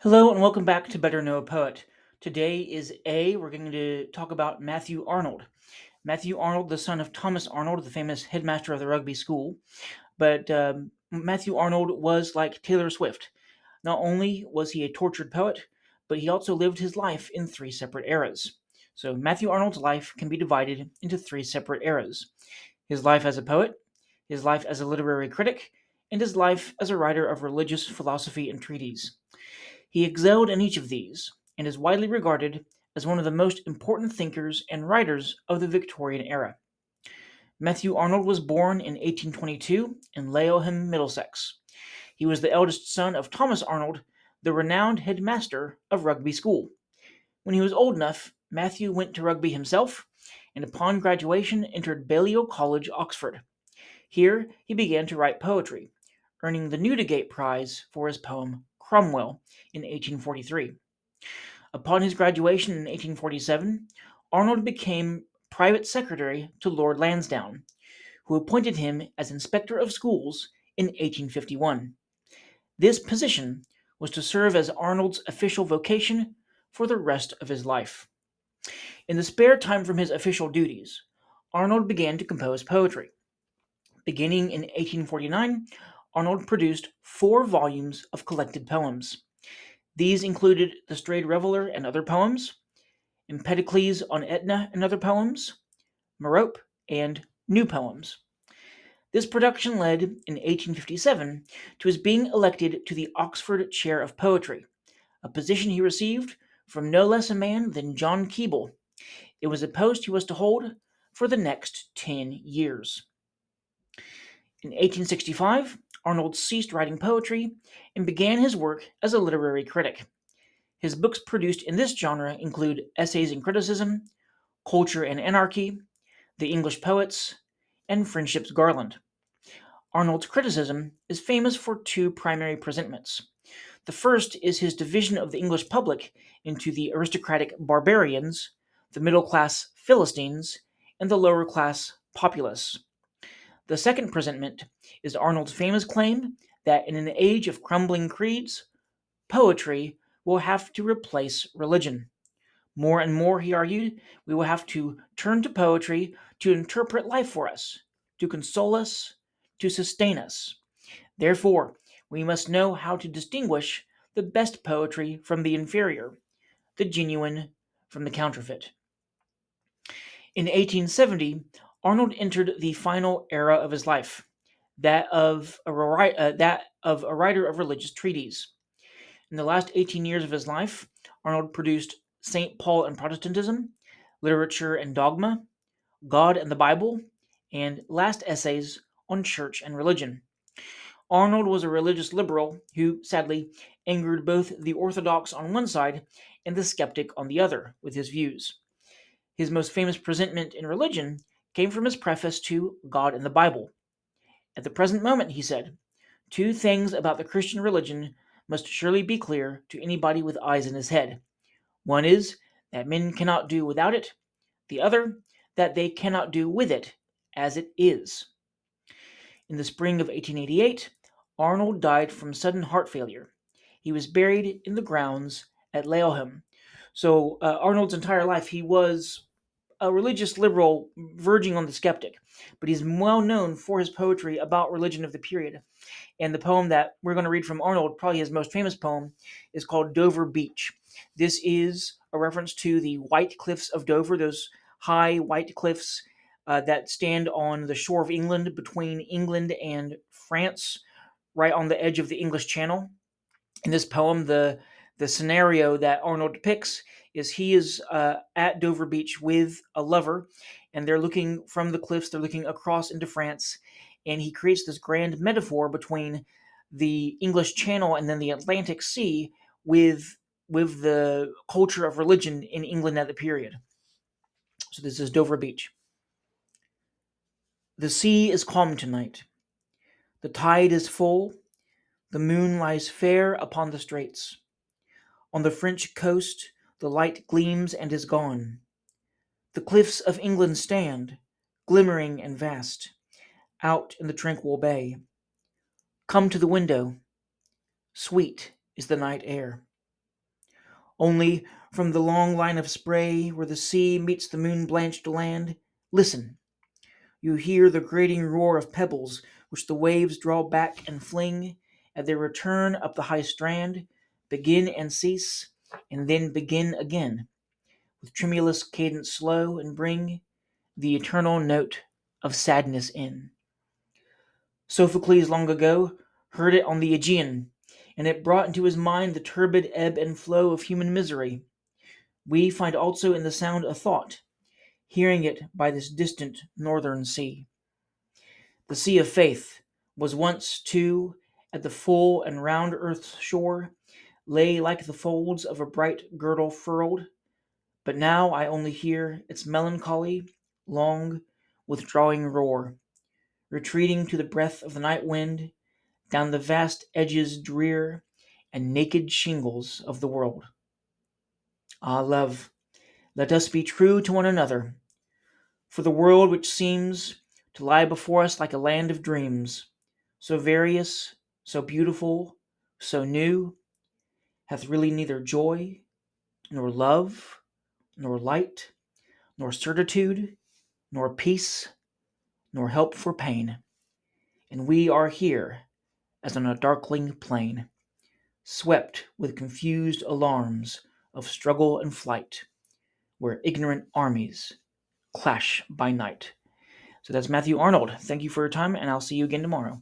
Hello and welcome back to Better Know a Poet. Today is A. We're going to talk about Matthew Arnold. Matthew Arnold, the son of Thomas Arnold, the famous headmaster of the rugby school. But Matthew Arnold was like Taylor Swift. Not only was he a tortured poet, but he also lived his life in three separate eras. So Matthew Arnold's life can be divided into three separate eras: his life as a poet, his life as a literary critic, and his life as a writer of religious philosophy and treatises. He excelled in each of these, and is widely regarded as one of the most important thinkers and writers of the Victorian era. Matthew Arnold was born in 1822 in Layham, Middlesex. He was the eldest son of Thomas Arnold, the renowned headmaster of Rugby School. When he was old enough, Matthew went to Rugby himself, and upon graduation entered Balliol College, Oxford. Here he began to write poetry, earning the Newdigate Prize for his poem Cromwell in 1843. Upon his graduation in 1847, Arnold became private secretary to Lord Lansdowne, who appointed him as Inspector of Schools in 1851. This position was to serve as Arnold's official vocation for the rest of his life. In the spare time from his official duties, Arnold began to compose poetry. Beginning in 1849, Arnold produced 4 volumes of collected poems. These included The Strayed Reveller and Other Poems, Empedocles on Etna and Other Poems, Merope, and New Poems. This production led, in 1857, to his being elected to the Oxford Chair of Poetry, a position he received from no less a man than John Keble. It was a post he was to hold for the next 10 years. In 1865, Arnold ceased writing poetry and began his work as a literary critic. His books produced in this genre include Essays in Criticism, Culture and Anarchy, The English Poets, and Friendship's Garland. Arnold's criticism is famous for 2 primary presentments. The first is his division of the English public into the aristocratic barbarians, the middle class Philistines, and the lower class populace. The second presentment is Arnold's famous claim that in an age of crumbling creeds, poetry will have to replace religion. More and more, he argued, we will have to turn to poetry to interpret life for us, to console us, to sustain us. Therefore, we must know how to distinguish the best poetry from the inferior, the genuine from the counterfeit. In 1870, Arnold entered the final era of his life, that of a writer of religious treatises. In the last 18 years of his life, Arnold produced St. Paul and Protestantism, Literature and Dogma, God and the Bible, and last essays on church and religion. Arnold was a religious liberal who, sadly, angered both the orthodox on one side and the skeptic on the other with his views. His most famous presentment in religion came from his preface to God and the Bible. At the present moment, he said, 2 things about the Christian religion must surely be clear to anybody with eyes in his head. One is that men cannot do without it, the other, that they cannot do with it as it is. In the spring of 1888, Arnold died from sudden heart failure. He was buried in the grounds at Layham. So, Arnold's entire life, he was a religious liberal verging on the skeptic, but he's well known for his poetry about religion of the period. And the poem that we're going to read from Arnold, probably his most famous poem, is called Dover Beach. This is a reference to the white cliffs of Dover, those high white cliffs that stand on the shore of England, between England and France, right on the edge of the English Channel. In this poem, the scenario that Arnold depicts is he is at Dover Beach with a lover, and they're looking from the cliffs, they're looking across into France, and he creates this grand metaphor between the English Channel and then the Atlantic Sea with the culture of religion in England at the period. So this is Dover Beach. The sea is calm tonight. The tide is full. The moon lies fair upon the straits. On the French coast the light gleams and is gone. The cliffs of England stand, glimmering and vast, out in the tranquil bay. Come to the window. Sweet is the night air. Only from the long line of spray where the sea meets the moon-blanched land, listen, you hear the grating roar of pebbles which the waves draw back and fling at their return up the high strand, begin and cease, and then begin again, with tremulous cadence slow, and bring the eternal note of sadness in. Sophocles long ago heard it on the Aegean, and it brought into his mind the turbid ebb and flow of human misery. We find also in the sound a thought, hearing it by this distant northern sea. The sea of faith was once, too, at the full and round earth's shore, lay like the folds of a bright girdle furled, but now I only hear its melancholy, long, withdrawing roar, retreating to the breath of the night wind, down the vast edges drear and naked shingles of the world. Ah, love, let us be true to one another, for the world which seems to lie before us like a land of dreams, so various, so beautiful, so new, hath really neither joy, nor love, nor light, nor certitude, nor peace, nor help for pain. And we are here as on a darkling plain, swept with confused alarms of struggle and flight, where ignorant armies clash by night. So that's Matthew Arnold. Thank you for your time, and I'll see you again tomorrow.